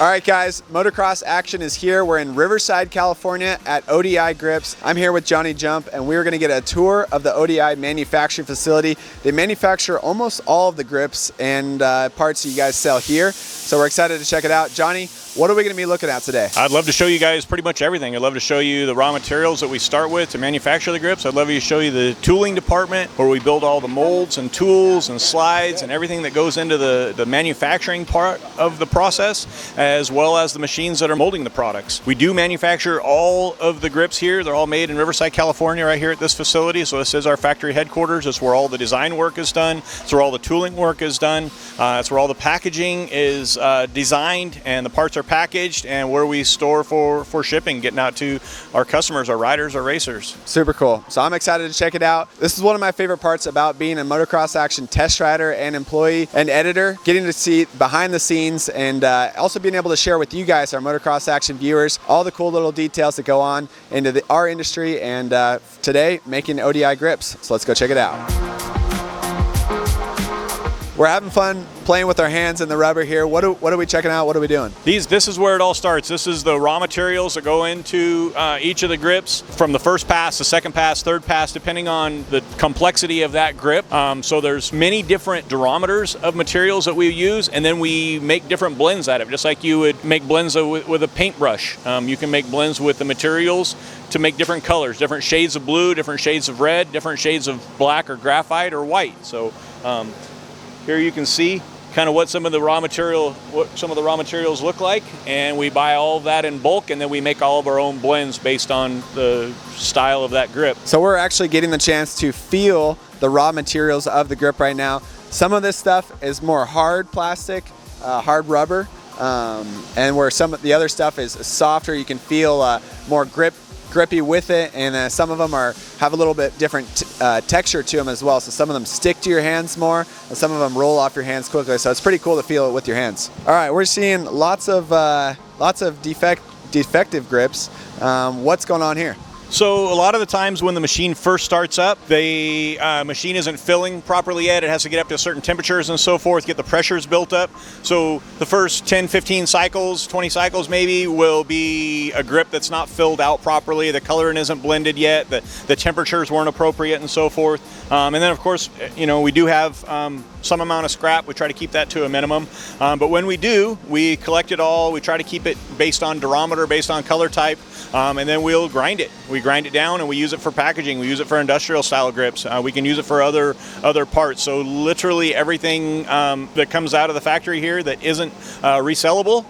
All right, guys, motocross action is here. We're in Riverside, California at ODI Grips. I'm here with Johnny Jump, and we're gonna get a tour of the ODI manufacturing facility. They manufacture almost all of the grips and parts that you guys sell here. So we're excited to check it out. Johnny, what are we gonna be looking at today? I'd love to show you guys pretty much everything. I'd love to show you the raw materials that we start with to manufacture the grips. I'd love to show you the tooling department where we build all the molds and tools and slides and everything that goes into the manufacturing part of the process, as well as the machines that are molding the products. We do manufacture all of the grips here. They're all made in Riverside, California, right here at this facility. So this is our factory headquarters. It's where all the design work is done. It's where all the tooling work is done. It's where all the packaging is designed and the parts are packaged, and where we store for shipping, getting out to our customers, our riders, our racers. Super cool. So I'm excited to check it out. This is one of my favorite parts about being a motocross action test rider and employee and editor, getting to see behind the scenes and also being able to share with you guys, our motocross action viewers, all the cool little details that go on into our industry, and today making ODI grips. So let's go check it out. We're having fun playing with our hands in the rubber here. What are we checking out? What are we doing? This is where it all starts. This is the raw materials that go into each of the grips, from the first pass, the second pass, third pass, depending on the complexity of that grip. So there's many different durometers of materials that we use, and then we make different blends out of it, just like you would make blends with a paintbrush. You can make blends with the materials to make different colors, different shades of blue, different shades of red, different shades of black or graphite or white. So here you can see kind of what some of the raw materials look like, and we buy all of that in bulk, and then we make all of our own blends based on the style of that grip. So we're actually getting the chance to feel the raw materials of the grip right now. Some of this stuff is more hard plastic, hard rubber, and where some of the other stuff is softer, you can feel more grippy with it, and some of them have a little bit different texture to them as well. So some of them stick to your hands more, and some of them roll off your hands quickly. So it's pretty cool to feel it with your hands. All right, we're seeing lots of defective grips. What's going on here? So a lot of the times when the machine first starts up, the machine isn't filling properly yet. It has to get up to certain temperatures and so forth, get the pressures built up. So the first 10, 15 cycles, 20 cycles maybe, will be a grip that's not filled out properly. The coloring isn't blended yet. The temperatures weren't appropriate and so forth. And then of course, we do have some amount of scrap. We try to keep that to a minimum. But when we do, we collect it all. We try to keep it based on durometer, based on color type, and then we'll grind it. We grind it down and we use it for packaging. We use it for industrial style grips. We can use it for other parts. So literally everything that comes out of the factory here that isn't resellable,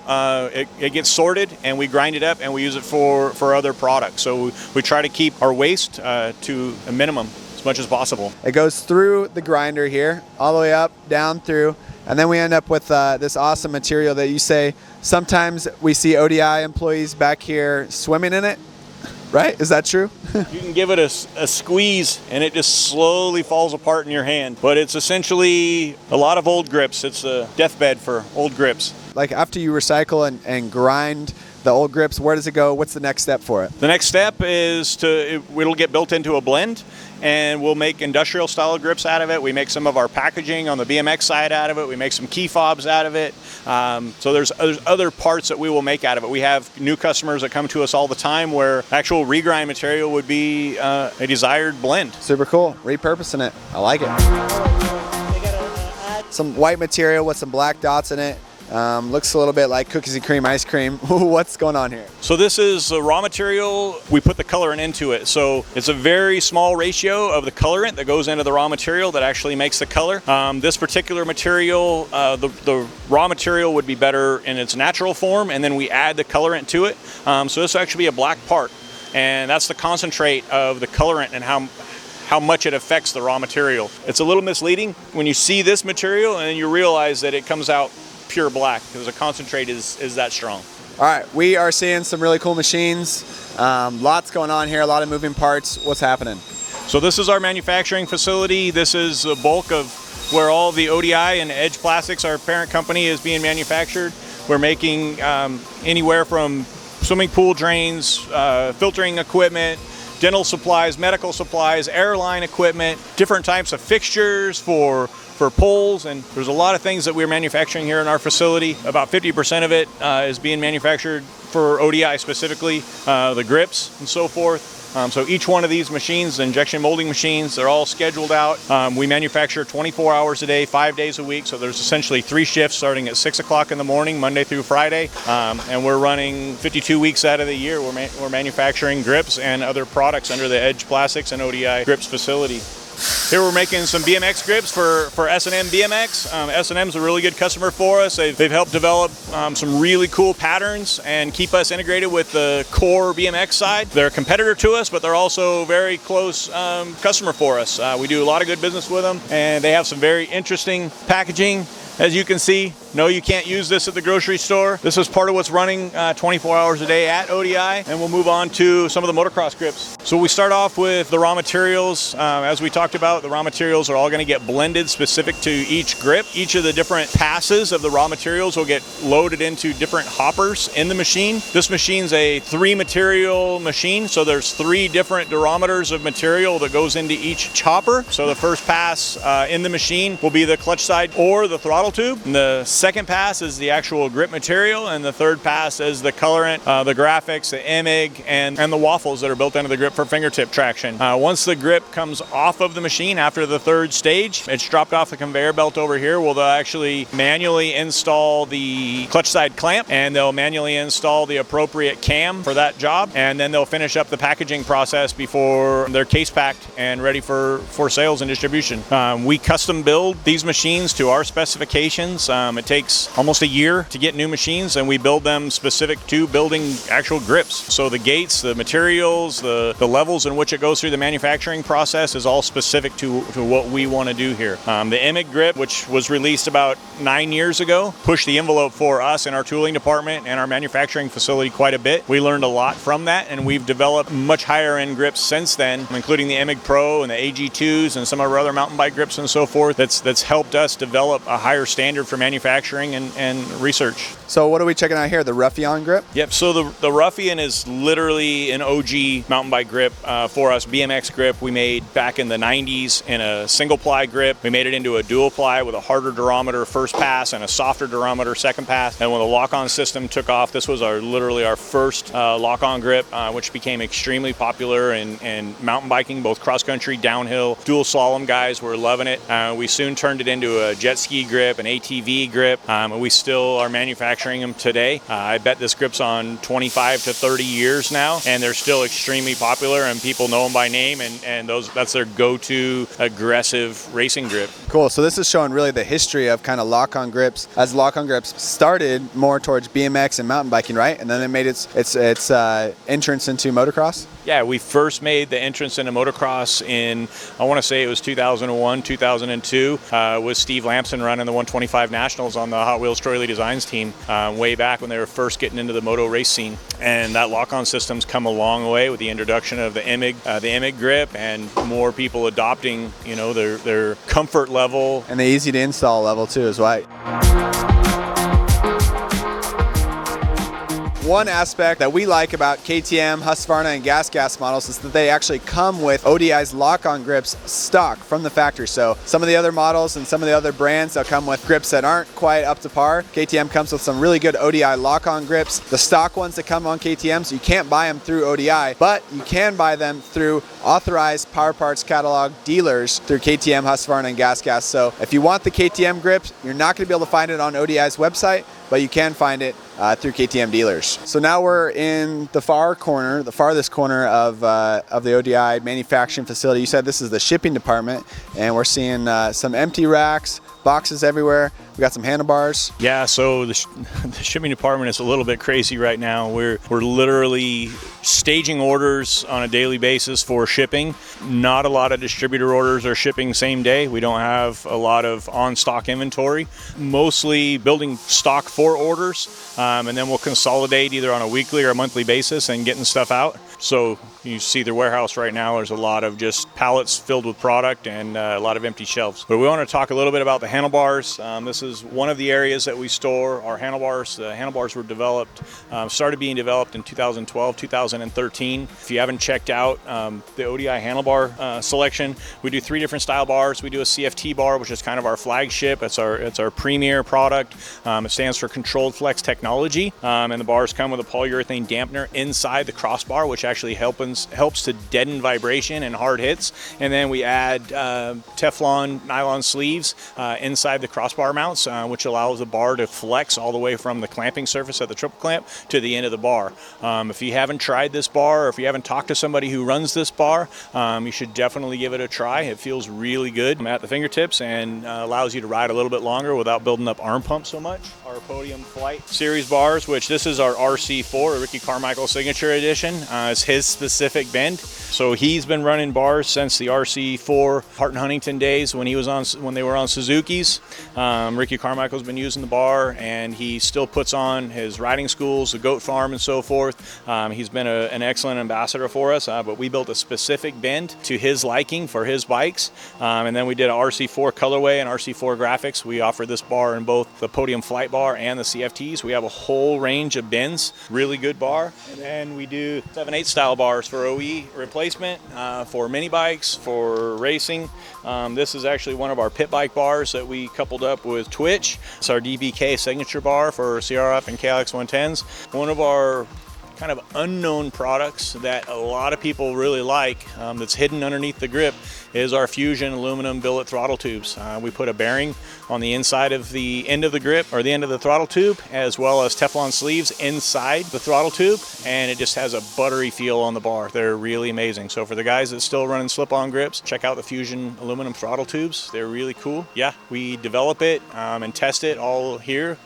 it gets sorted and we grind it up and we use it for other products. So we try to keep our waste to a minimum as much as possible. It goes through the grinder here, all the way up, down through, and then we end up with this awesome material that you say sometimes we see ODI employees back here swimming in it, right? Is that true? You can give it a squeeze and it just slowly falls apart in your hand. But it's essentially a lot of old grips. It's a deathbed for old grips. Like after you recycle and grind the old grips, where does it go? What's the next step for it? The next step is it'll get built into a blend, and we'll make industrial style grips out of it. We make some of our packaging on the BMX side out of it. We make some key fobs out of it. So there's other parts that we will make out of it. We have new customers that come to us all the time where actual regrind material would be a desired blend. Super cool. Repurposing it. I like it. Some white material with some black dots in it. Looks a little bit like cookies and cream ice cream. What's going on here? So this is the raw material. We put the colorant into it. So it's a very small ratio of the colorant that goes into the raw material that actually makes the color. This particular material, the raw material would be better in its natural form, and then we add the colorant to it. So this will actually be a black part, and that's the concentrate of the colorant and how much it affects the raw material. It's a little misleading when you see this material and you realize that it comes out pure black because the concentrate is that strong. All right, we are seeing some really cool machines. Lots going on here, a lot of moving parts. What's happening? So this is our manufacturing facility. This is the bulk of where all the ODI and Edge Plastics, our parent company, is being manufactured. We're making anywhere from swimming pool drains, filtering equipment, dental supplies, medical supplies, airline equipment, different types of fixtures for for poles, and there's a lot of things that we're manufacturing here in our facility. About 50% of it is being manufactured for ODI specifically, the grips and so forth. So each one of these machines, the injection molding machines, they're all scheduled out. We manufacture 24 hours a day, 5 days a week. So there's essentially 3 shifts starting at 6 o'clock in the morning, Monday through Friday. And we're running 52 weeks out of the year. We're manufacturing grips and other products under the Edge Plastics and ODI Grips facility. Here we're making some BMX grips for S&M BMX. S&M's a really good customer for us. They've helped develop some really cool patterns and keep us integrated with the core BMX side. They're a competitor to us, but they're also a very close customer for us. We do a lot of good business with them, and they have some very interesting packaging. As you can see, no, you can't use this at the grocery store. This is part of what's running 24 hours a day at ODI, and we'll move on to some of the motocross grips. So we start off with the raw materials. As we talked about, the raw materials are all going to get blended specific to each grip. Each of the different passes of the raw materials will get loaded into different hoppers in the machine. This machine's a 3-material machine, so there's 3 different durometers of material that goes into each hopper. So the first pass in the machine will be the clutch side or the throttle tube. And the second pass is the actual grip material, and the third pass is the colorant, the graphics, the MIG, and the waffles that are built into the grip for fingertip traction. Once the grip comes off of the machine after the 3rd stage, it's dropped off the conveyor belt over here. They'll actually manually install the clutch side clamp, and they'll manually install the appropriate cam for that job, and then they'll finish up the packaging process before they're case packed and ready for sales and distribution. We custom build these machines to our specifications. It takes almost a year to get new machines, and we build them specific to building actual grips. So the gates, the materials, the levels in which it goes through the manufacturing process is all specific to what we want to do here. The MX grip, which was released about 9 years ago, pushed the envelope for us in our tooling department and our manufacturing facility quite a bit. We learned a lot from that, and we've developed much higher end grips since then, including the MX Pro and the AG2s and some of our other mountain bike grips and so forth. That's helped us develop a higher standard for manufacturing and research. So what are we checking out here? The Ruffian grip? Yep, so the Ruffian is literally an OG mountain bike grip for us. BMX grip we made back in the 90s in a single ply grip. We made it into a dual ply with a harder durometer first pass and a softer durometer second pass. And when the lock-on system took off, this was literally our first lock-on grip, which became extremely popular in mountain biking, both cross-country, downhill. Dual slalom guys were loving it. We soon turned it into a jet ski grip, an ATV grip, and we still are manufacturing them today. I bet this grip's on 25 to 30 years now, and they're still extremely popular, and people know them by name, and that's their go-to aggressive racing grip. Cool. So this is showing really the history of kind of lock-on grips, as lock-on grips started more towards BMX and mountain biking, right? And then it made its entrance into motocross. Yeah, we first made the entrance into motocross in, I want to say it was 2001, 2002, with Steve Lampson running the 125 Nationals on the Hot Wheels Troy Lee Designs team way back when they were first getting into the moto race scene. And that lock-on system's come a long way with the introduction of the MX grip and more people adopting, their comfort level. And the easy to install level too is right. One aspect that we like about KTM, Husqvarna, and Gas models is that they actually come with ODI's lock-on grips stock from the factory. So some of the other models and some of the other brands, they'll come with grips that aren't quite up to par. KTM comes with some really good ODI lock-on grips. The stock ones that come on KTM, so you can't buy them through ODI, but you can buy them through authorized Power Parts catalog dealers through KTM, Husqvarna, and Gas. So if you want the KTM grips, you're not going to be able to find it on ODI's website, but you can find it through KTM dealers. So now we're in the farthest corner of the ODI manufacturing facility. You said this is the shipping department, and we're seeing some empty racks, boxes everywhere. We got some handlebars. Yeah, so the shipping department is a little bit crazy right now. We're literally staging orders on a daily basis for shipping. Not a lot of distributor orders are shipping same day. We don't have a lot of on-stock inventory. Mostly building stock for orders, and then we'll consolidate either on a weekly or a monthly basis and getting stuff out. So you see their warehouse right now, there's a lot of just pallets filled with product and a lot of empty shelves. But we want to talk a little bit about the handlebars. This is one of the areas that we store our handlebars. The handlebars were started being developed in 2012, 2013. If you haven't checked out the Odi Handlebar Selection, we do 3 different style bars. We do a CFT bar, which is kind of our flagship. It's our premier product. It stands for Controlled Flex Technology. And the bars come with a polyurethane dampener inside the crossbar, which actually helps to deaden vibration and hard hits. And then we add Teflon nylon sleeves inside the crossbar mounts, which allows the bar to flex all the way from the clamping surface at the triple clamp to the end of the bar. If you haven't tried this bar, or if you haven't talked to somebody who runs this bar, you should definitely give it a try. It feels really good at the fingertips and allows you to ride a little bit longer without building up arm pump so much. Our Podium Flight Series bars, which this is our RC4, Ricky Carmichael Signature Edition, is his specific bend. So he's been running bars since the RC4 Hart and Huntington days when they were on Suzuki's. Ricky Carmichael's been using the bar, and he still puts on his riding schools, the Goat Farm, and so forth. He's been an excellent ambassador for us, but we built a specific bend to his liking for his bikes. And then we did an RC4 colorway and RC4 graphics. We offer this bar in both the Podium Flight bar and the CFTs. We have a whole range of bends, really good bar. And then we do 7/8 style bars for OE replacement, for mini bikes, for racing. This is actually one of our pit bike bars that we coupled up with Twitch. It's our DBK signature bar for CRF and KLX 110s. One of our kind of unknown products that a lot of people really like, that's hidden underneath the grip, is our Fusion aluminum billet throttle tubes. We put a bearing on the inside of the end of the grip, or the end of the throttle tube, as well as Teflon sleeves inside the throttle tube, and it just has a buttery feel on the bar. They're really amazing. So for the guys that still running slip-on grips, check out the Fusion aluminum throttle tubes. They're really cool. Yeah, we develop it and test it all here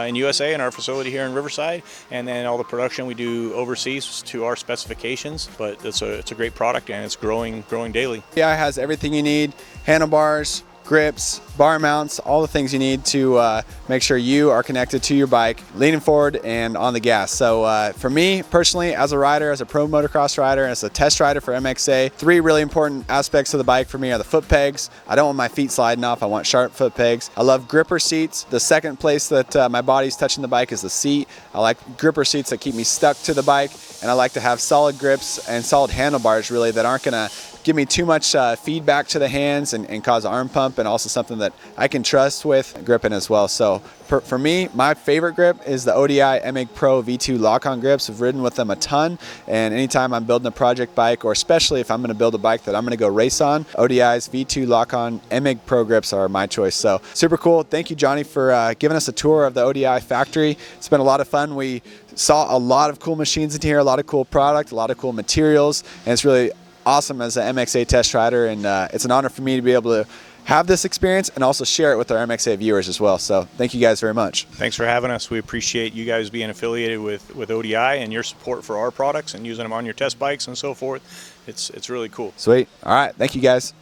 in USA in our facility here in Riverside, and then all the production we do overseas to our specifications. But it's a great product, and it's growing daily. Yeah, it has everything you need: handlebars, grips, bar mounts, all the things you need to make sure you are connected to your bike, leaning forward and on the gas. So for me personally, as a rider, as a pro motocross rider, as a test rider for MXA, 3 really important aspects of the bike for me are the foot pegs. I don't want my feet sliding off. I want sharp foot pegs. I love gripper seats. The second place that my body's touching the bike is the seat. I like gripper seats that keep me stuck to the bike, and I like to have solid grips and solid handlebars really that aren't gonna give me too much feedback to the hands and cause arm pump, and also something that I can trust with gripping as well. So for me, my favorite grip is the Odi MX Pro V2 lock-on grips. I've ridden with them a ton, and anytime I'm building a project bike, or especially if I'm going to build a bike that I'm going to go race on, Odi's V2 lock-on MX Pro grips are my choice. So super cool. Thank you, Johnny, for giving us a tour of the Odi factory. It's been a lot of fun. We saw a lot of cool machines in here, a lot of cool product, a lot of cool materials, and it's really awesome as an MXA test rider, and it's an honor for me to be able to have this experience and also share it with our MXA viewers as well. So thank you guys very much. Thanks for having us. We appreciate you guys being affiliated with Odi and your support for our products and using them on your test bikes and so forth. It's really cool. Sweet. All right. Thank you guys.